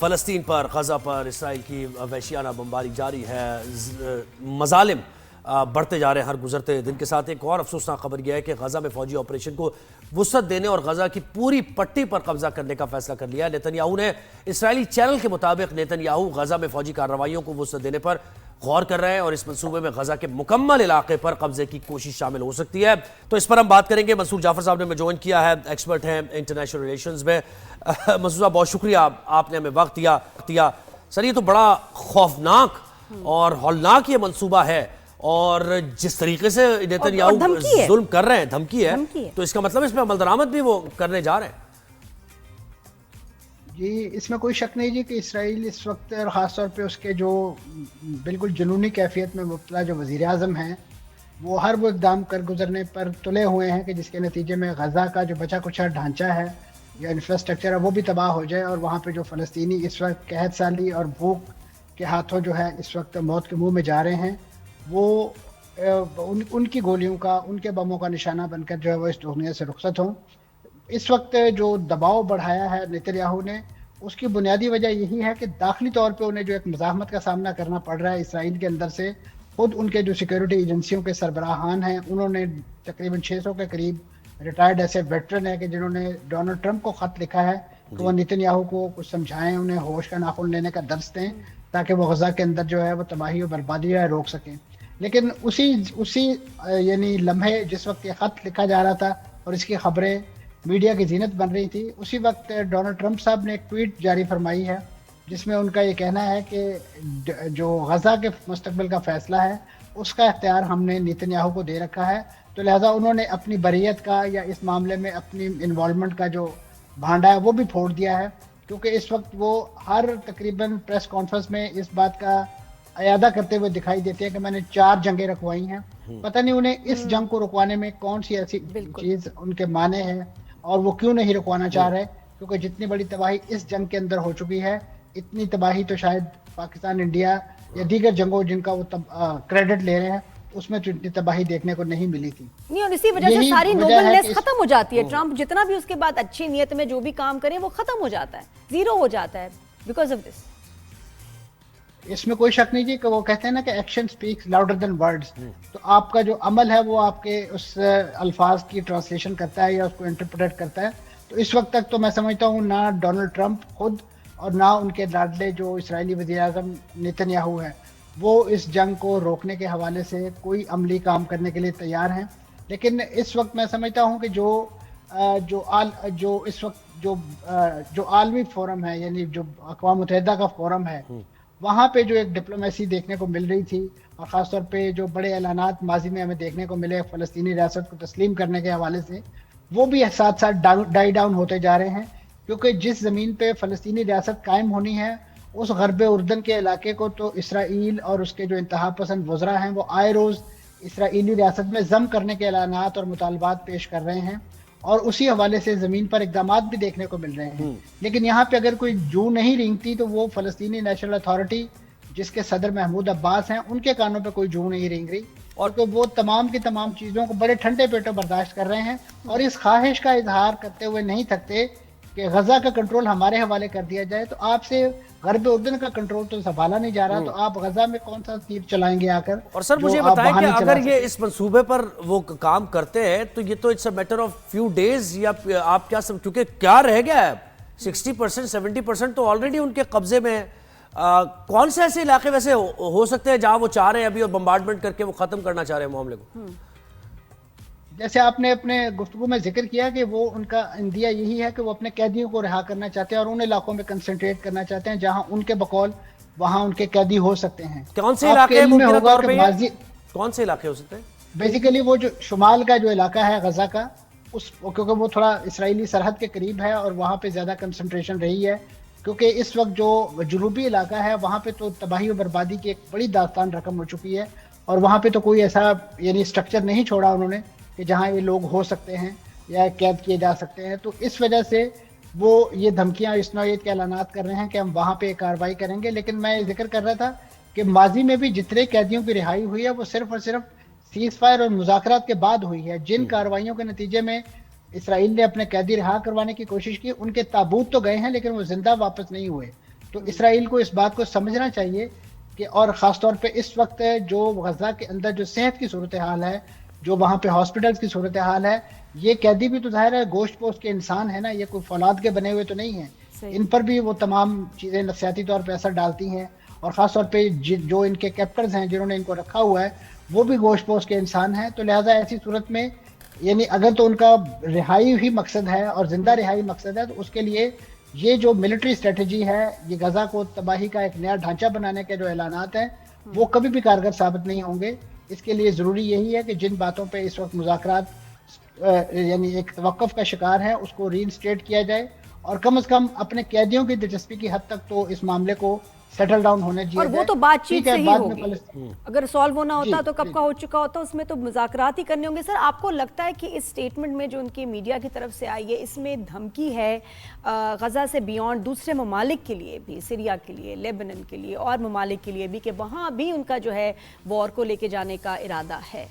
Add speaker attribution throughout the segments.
Speaker 1: فلسطین پر غزہ پر اسرائیل کی وحشیانہ بمباری جاری ہے، مظالم بڑھتے جا رہے ہیں ہر گزرتے دن کے ساتھ۔ ایک اور افسوسناک خبر یہ ہے کہ غزہ میں فوجی آپریشن کو وسعت دینے اور غزہ کی پوری پٹی پر قبضہ کرنے کا فیصلہ کر لیا ہے نیتن یاہو نے۔ اسرائیلی چینل کے مطابق نیتن یاہو غزہ میں فوجی کارروائیوں کو وسعت دینے پر غور کر رہے ہیں اور اس منصوبے میں غزہ کے مکمل علاقے پر قبضے کی کوشش شامل ہو سکتی ہے۔ تو اس پر ہم بات کریں گے، منصور جعفر صاحب نے ہمیں جوائن کیا ہے، ایکسپرٹ ہیں انٹرنیشنل ریلیشنز میں۔ منصور صاحب بہت شکریہ، آپ نے ہمیں وقت دیا۔ سر یہ تو بڑا خوفناک اور ہولناک یہ منصوبہ ہے، اور جس طریقے سے نیتن یاہو ظلم کر رہے ہیں، دھمکی ہے، تو اس کا مطلب اس میں عمل درآمد بھی وہ کرنے جا رہے ہیں۔
Speaker 2: جی اس میں کوئی شک نہیں جی کہ اسرائیل اس وقت اور خاص طور پہ اس کے جو بالکل جنونی کیفیت میں مبتلا جو وزیر اعظم ہیں، وہ ہر وہ اقدام کر گزرنے پر تلے ہوئے ہیں کہ جس کے نتیجے میں غزہ کا جو بچا کچھا ڈھانچہ ہے یا انفراسٹرکچر ہے وہ بھی تباہ ہو جائے، اور وہاں پہ جو فلسطینی اس وقت قحط سالی اور بھوک کے ہاتھوں جو ہے اس وقت موت کے منہ میں جا رہے ہیں، وہ ان کی گولیوں کا، ان کے بموں کا نشانہ بن کر جو ہے وہ اس دنیا سے رخصت ہوں۔ اس وقت جو دباؤ بڑھایا ہے نیتن یاہو نے، اس کی بنیادی وجہ یہی ہے کہ داخلی طور پہ انہیں جو ایک مزاحمت کا سامنا کرنا پڑ رہا ہے اسرائیل کے اندر سے۔ خود ان کے جو سیکیورٹی ایجنسیوں کے سربراہان ہیں، انہوں نے تقریباً 600 کے قریب ریٹائرڈ ایسے ویٹرن ہیں کہ جنہوں نے ڈونلڈ ٹرمپ کو خط لکھا ہے کہ وہ نیتن یاہو کو کچھ سمجھائیں، انہیں ہوش کا ناخن لینے کا درس دیں تاکہ وہ غزہ کے اندر جو ہے وہ تباہی و بربادی ہے روک سکیں۔ لیکن اسی یعنی لمحے جس وقت یہ خط لکھا جا رہا تھا اور اس کی خبریں میڈیا کی زینت بن رہی تھی، اسی وقت ڈونلڈ ٹرمپ صاحب نے ایک ٹویٹ جاری فرمائی ہے جس میں ان کا یہ کہنا ہے کہ جو غزہ کے مستقبل کا فیصلہ ہے اس کا اختیار ہم نے نیتن یاہو کو دے رکھا ہے، تو لہٰذا انہوں نے اپنی بریت کا یا اس معاملے میں اپنی انوالومنٹ کا جو بھانڈا ہے وہ بھی پھوڑ دیا ہے، کیونکہ اس وقت وہ ہر تقریباً پریس کانفرنس میں اس بات کا اعادہ کرتے ہوئے دکھائی دیتے ہیں کہ میں نے 4 جنگیں رکھوائی ہیں۔ پتہ نہیں انہیں اس جنگ کو رکوانے میں کون سی ایسی چیز ان کے معنی ہے اور وہ کیوں نہیں رکوانا چاہ رہے، کیونکہ جتنی بڑی تباہی اس جنگ کے اندر ہو چکی ہے، اتنی تباہی تو شاید پاکستان، انڈیا یا دیگر جنگوں جن کا وہ کریڈٹ لے رہے ہیں اس میں تو اتنی تباہی دیکھنے کو نہیں ملی تھی۔
Speaker 3: نہیں، اور اسی وجہ سے ساری نوبلنس ختم ہو جاتی ہے۔ ٹرمپ جتنا بھی اس کے بعد اچھی نیت میں جو بھی کام کرے وہ ختم ہو جاتا ہے، زیرو ہو جاتا ہے بیکاز آف دس۔
Speaker 2: اس میں کوئی شک نہیں جی کہ وہ کہتے ہیں نا کہ action specs louder than words, تو آپ کا جو عمل ہے وہ آپ کے اس الفاظ کی ٹرانسلیشن کرتا ہے یا اس کو انٹرپریٹ کرتا ہے۔ تو اس وقت تک تو میں سمجھتا ہوں نہ ڈونلڈ ٹرمپ خود اور نہ ان کے لاڈلے جو اسرائیلی وزیر اعظم نیتن یاہو ہے وہ اس جنگ کو روکنے کے حوالے سے کوئی عملی کام کرنے کے لیے تیار ہیں۔ لیکن اس وقت میں سمجھتا ہوں کہ جو اس وقت جو عالمی فورم ہے، یعنی جو اقوام متحدہ کا فورم ہے، وہاں پہ جو ایک ڈپلومیسی دیکھنے کو مل رہی تھی، اور خاص طور پہ جو بڑے اعلانات ماضی میں ہمیں دیکھنے کو ملے فلسطینی ریاست کو تسلیم کرنے کے حوالے سے، وہ بھی ساتھ ساتھ ڈائی ڈاؤن ہوتے جا رہے ہیں، کیونکہ جس زمین پہ فلسطینی ریاست قائم ہونی ہے اس غرب اردن کے علاقے کو تو اسرائیل اور اس کے جو انتہا پسند وزراء ہیں وہ آئے روز اسرائیلی ریاست میں ضم کرنے کے اعلانات اور مطالبات پیش کر رہے ہیں، اور اسی حوالے سے زمین پر اقدامات بھی دیکھنے کو مل رہے ہیں۔ لیکن یہاں پہ اگر کوئی جو نہیں رینگتی تو وہ فلسطینی نیشنل اتھارٹی جس کے صدر محمود عباس ہیں، ان کے کانوں پہ کوئی جو نہیں رینگ رہی، اور کہ وہ تمام کی تمام چیزوں کو بڑے ٹھنڈے پیٹوں برداشت کر رہے ہیں، اور اس خواہش کا اظہار کرتے ہوئے نہیں تھکتے کہ غزہ کا کنٹرول ہمارے حوالے کر دیا جائے۔ تو آپ سے غرب اردن کا کنٹرول تو سنبھالا نہیں جا رہا، تو آپ غزہ میں کون سا تیر چلائیں گے آ کر؟
Speaker 1: اور سر مجھے بتائیں کہ اگر یہ اس منصوبے پر وہ کام کرتے ہیں تو یہ تو it's a matter of few days, یا آپ کیا کیونکہ کیا رہ گیا ہے 60% 70% تو آلریڈی ان کے قبضے میں ہے۔ کون سے ایسے علاقے ویسے ہو سکتے ہیں جہاں وہ چاہ رہے ہیں ابھی اور بمبارڈمنٹ کر کے وہ ختم کرنا چاہ رہے ہیں معاملے کو؟
Speaker 2: جیسے آپ نے اپنے گفتگو میں ذکر کیا کہ وہ ان کا اندیہ یہی ہے کہ وہ اپنے قیدیوں کو رہا کرنا چاہتے ہیں اور ان علاقوں میں کنسنٹریٹ کرنا چاہتے ہیں جہاں ان کے بقول وہاں ان کے قیدی ہو سکتے ہیں۔
Speaker 1: کون سے علاقے ممکنہ طور پہ کون سے علاقے ہو سکتے ہیں؟
Speaker 2: بیسیکلی وہ جو شمال کا جو علاقہ ہے غزہ کا، کیونکہ وہ تھوڑا اسرائیلی سرحد کے قریب ہے اور وہاں پہ زیادہ کنسنٹریشن رہی ہے، کیونکہ اس وقت جو جنوبی علاقہ ہے وہاں پہ تو تباہی و بربادی کی ایک بڑی داستان رقم ہو چکی ہے، اور وہاں پہ تو کوئی ایسا یعنی اسٹرکچر نہیں چھوڑا انہوں نے کہ جہاں یہ لوگ ہو سکتے ہیں یا قید کیے جا سکتے ہیں۔ تو اس وجہ سے وہ یہ دھمکیاں اس نوعیت کے اعلانات کر رہے ہیں کہ ہم وہاں پہ کارروائی کریں گے۔ لیکن میں ذکر کر رہا تھا کہ ماضی میں بھی جتنے قیدیوں کی رہائی ہوئی ہے وہ صرف اور صرف سیز فائر اور مذاکرات کے بعد ہوئی ہے۔ جن کارروائیوں کے نتیجے میں اسرائیل نے اپنے قیدی رہا کروانے کی کوشش کی، ان کے تابوت تو گئے ہیں لیکن وہ زندہ واپس نہیں ہوئے۔ تو اسرائیل کو اس بات کو سمجھنا چاہیے کہ اور خاص طور پہ اس وقت جو غزہ کے اندر جو صحت کی صورتحال ہے, جو وہاں پہ ہاسپٹلز کی صورتحال ہے, یہ قیدی بھی تو ظاہر ہے گوشت پوشت کے انسان ہیں نا, یہ کوئی فولاد کے بنے ہوئے تو نہیں ہیں, ان پر بھی وہ تمام چیزیں نفسیاتی طور پہ اثر ڈالتی ہیں. اور خاص طور پہ جو ان کے کیپٹرز ہیں جنہوں نے ان کو رکھا ہوا ہے وہ بھی گوشت پوشت کے انسان ہیں. تو لہٰذا ایسی صورت میں یعنی اگر تو ان کا رہائی ہی مقصد ہے اور زندہ رہائی مقصد ہے, تو اس کے لیے یہ جو ملٹری اسٹریٹجی ہے, یہ غزہ کو تباہی کا ایک نیا ڈھانچہ بنانے کے جو اعلانات ہیں وہ کبھی بھی کارگر ثابت نہیں ہوں گے. اس کے لیے ضروری یہی ہے کہ جن باتوں پہ اس وقت مذاکرات یعنی ایک توقف کا شکار ہیں اس کو ری انسٹیٹ کیا جائے, اور کم از کم اپنے قیدیوں کی دلچسپی کی حد تک تو اس معاملے کو سیٹل ڈاؤن ہونے دیا
Speaker 3: اور
Speaker 2: جائے.
Speaker 3: وہ تو بات چیت سے ہی ہوگی, اگر سالو ہونا ہوتا
Speaker 2: جی,
Speaker 3: تو کب کا ہو چکا ہوتا, اس میں تو مذاکرات ہی کرنے ہوں گے. سر آپ کو لگتا ہے کہ اس سٹیٹمنٹ میں جو ان کی میڈیا کی طرف سے آئی ہے اس میں دھمکی ہے غزہ سے بیونڈ دوسرے ممالک کے لیے بھی, سیریا کے لیے, لیبنن کے لیے اور ممالک کے لیے بھی, کہ وہاں بھی ان کا جو ہے وار کو لے کے جانے کا ارادہ ہے؟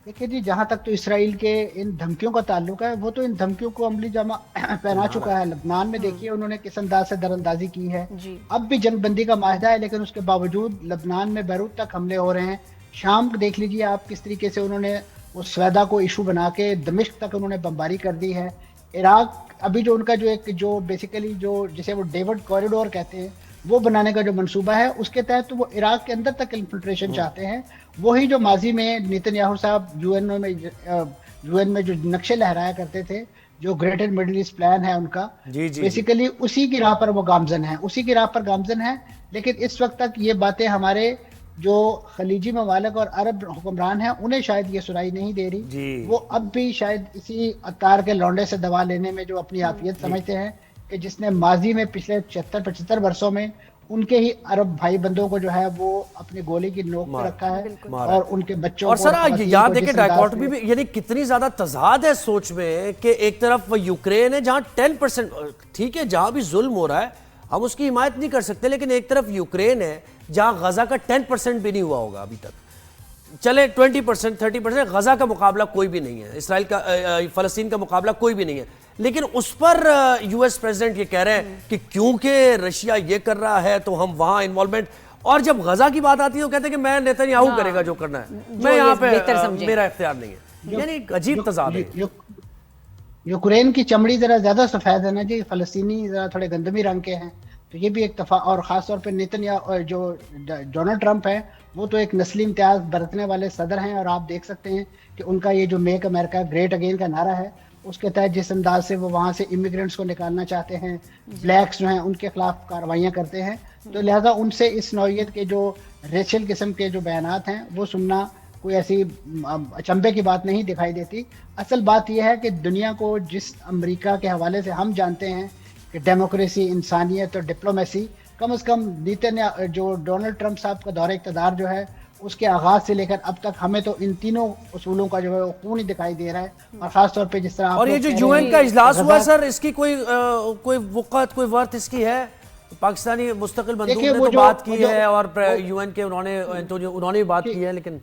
Speaker 2: دیکھیے جی, جہاں تک تو اسرائیل کے ان دھمکیوں کا تعلق ہے وہ تو ان دھمکیوں کو عملی جامہ پہنا چکا ہے. لبنان میں دیکھیے انہوں نے کس انداز سے دراندازی کی ہے. اب بھی جنگ بندی کا معاہدہ ہے لیکن اس کے باوجود لبنان میں بیروت تک حملے ہو رہے ہیں. شام دیکھ لیجیے آپ کس طریقے سے انہوں نے اس سویدا کو ایشو بنا کے دمشق تک انہوں نے بمباری کر دی ہے. عراق ابھی جو ان کا جو بیسیکلی جو جسے وہ ڈیوڈ کوریڈور کہتے ہیں وہ بنانے کا جو منصوبہ ہے اس کے تحت وہ عراق کے اندر تک انفلٹریشن چاہتے ہیں. وہی جو ماضی میں نیتن یاہو صاحب یو این میں جو نقشے لہرایا کرتے تھے, جو گریٹر مڈل ایسٹ پلان ہے ان کا, بیسیکلی اسی کی راہ پر وہ گامزن ہیں. لیکن اس وقت تک یہ باتیں ہمارے جو خلیجی ممالک اور عرب حکمران ہیں انہیں شاید یہ سنائی نہیں دے رہی. وہ اب بھی شاید اسی عطار کے لونڈے سے دوا لینے میں جو اپنی عافیت سمجھتے ہیں کہ جس نے ماضی میں پچھلے 75 برسوں میں ان کے ہی عرب بھائی بندوں کو جو ہے وہ اپنی گولی کی نوک پہ رکھا ہے اور ان کے بچوں کو.
Speaker 1: اور سر یاد دیکھیں ڈائیکاٹمی بھی, یعنی کتنی زیادہ تضاد ہے سوچ میں کہ ایک طرف یوکرین ہے جہاں 10%, ٹھیک ہے جہاں بھی ظلم ہو رہا ہے ہم اس کی حمایت نہیں کر سکتے, لیکن ایک طرف یوکرین ہے جہاں غزہ کا 10% بھی نہیں ہوا ہوگا ابھی تک, چلے 20% 30%, غزہ کا مقابلہ کوئی بھی نہیں ہے, اسرائیل کا فلسطین کا مقابلہ کوئی بھی نہیں ہے. لیکن اس پر یو ایس پریزیڈنٹ یہ کہہ رہے ہیں کہ کیونکہ رشیا یہ کر رہا ہے تو ہم وہاں انوالومنٹ, اور جب غزہ کی بات آتی ہے تو کہتے ہیں کہ میں نیتن یاہو کرے گا جو کرنا ہے, میں یہاں پہ میرا اختیار نہیں ہے. یعنی عجیب تضاد ہے.
Speaker 2: یوکرین کی چمڑی ذرا زیادہ سفید ہے نا جی, فلسطینی ذرا تھوڑے گندمی رنگ کے ہیں, تو یہ بھی ایک اور خاص طور پہ نیتن یاہو جو ڈونلڈ ٹرمپ ہے وہ تو ایک نسلی امتیاز برتنے والے صدر ہیں, اور آپ دیکھ سکتے ہیں کہ ان کا یہ جو میک امریکہ گریٹ اگین کا نعرہ ہے اس کے تحت جس انداز سے وہ وہاں سے امیگرینٹس کو نکالنا چاہتے ہیں, بلیکس جو ہیں ان کے خلاف کارروائیاں کرتے ہیں. تو لہٰذا ان سے اس نوعیت کے جو ریچل قسم کے جو بیانات ہیں وہ سننا کوئی ایسی اچنبے کی بات نہیں دکھائی دیتی. اصل بات یہ ہے کہ دنیا کو جس امریکہ کے حوالے سے ہم جانتے ہیں کہ ڈیموکریسی, انسانیت اور ڈپلومیسی, کم از کم جو ڈونلڈ ٹرمپ صاحب کا دور اقتدار جو ہے اس کے آغاز سے لے کر اب تک ہمیں تو ان تینوں اصولوں کا جو ہے وہ خون ہی دکھائی دے رہا ہے. اور خاص طور پہ جس طرح
Speaker 1: اور یہ جو یو این کا اجلاس ہوا سر, اس کی کوئی وقت, کوئی ورت اس کی ہے؟ پاکستانی مستقل بندوق نے تو بات کی ہے اور یو این کے انہوں نے بھی بات کی ہے, لیکن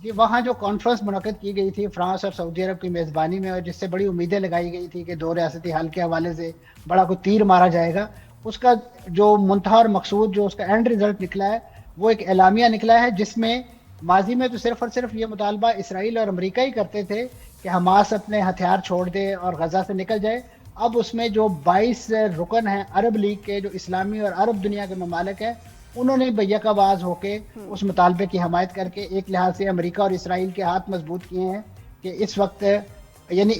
Speaker 2: جی وہاں جو کانفرنس منعقد کی گئی تھی فرانس اور سعودی عرب کی میزبانی میں, اور جس سے بڑی امیدیں لگائی گئی تھی کہ دو ریاستی حل کے حوالے سے بڑا کوئی تیر مارا جائے گا, اس کا جو منتہا اور مقصود جو اس کا اینڈ ریزلٹ نکلا ہے وہ ایک اعلامیہ نکلا ہے جس میں ماضی میں تو صرف اور صرف یہ مطالبہ اسرائیل اور امریکہ ہی کرتے تھے کہ حماس اپنے ہتھیار چھوڑ دے اور غزہ سے نکل جائے. اب اس میں جو 22 رکن ہیں عرب لیگ کے, جو اسلامی اور عرب دنیا کے ممالک ہیں, انہوں نے بیک آواز ہو کے اس مطالبے کی حمایت کر کے ایک لحاظ سے امریکہ اور اسرائیل کے ہاتھ مضبوط کیے ہیں کہ اس وقت یعنی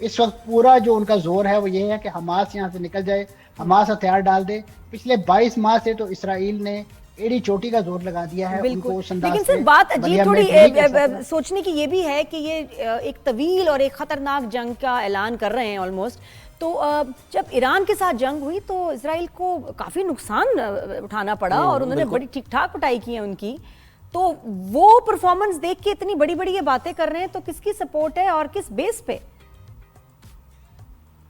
Speaker 2: اس وقت پورا جو ان کا زور ہے وہ یہ ہے کہ حماس یہاں سے نکل جائے, حماس ہتھیار ڈال دے. پچھلے 22 ماہ سے تو اسرائیل نے ایڑی چوٹی کا زور لگا دیا ہے ان کو اس انداز سے.
Speaker 3: لیکن سر بات عجیب تھوڑی سوچنے کی یہ بھی ہے کہ یہ ایک طویل اور ایک خطرناک جنگ کا اعلان کر رہے ہیں آلموسٹ, تو جب ایران کے ساتھ جنگ ہوئی تو اسرائیل کو کافی نقصان اٹھانا پڑا اور انہوں نے بڑی ٹھیک ٹھاک پٹائی کی ہے ان کی, تو وہ پرفارمنس دیکھ کے اتنی بڑی بڑی یہ باتیں کر رہے ہیں, تو کس کی سپورٹ ہے اور کس بیس پہ؟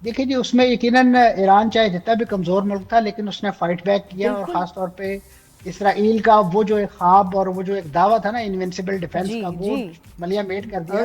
Speaker 2: دیکھیں جی اس میں یقیناً ایران چاہے جتنا بھی کمزور ملک تھا لیکن اس نے فائٹ بیک کیا, اور خاص طور پہ اسرائیل کا وہ جو ایک خواب اور وہ جو ایک دعویٰ تھا نا انوینسیبل ڈیفنس کا, وہ ملیا میٹ کر دیا.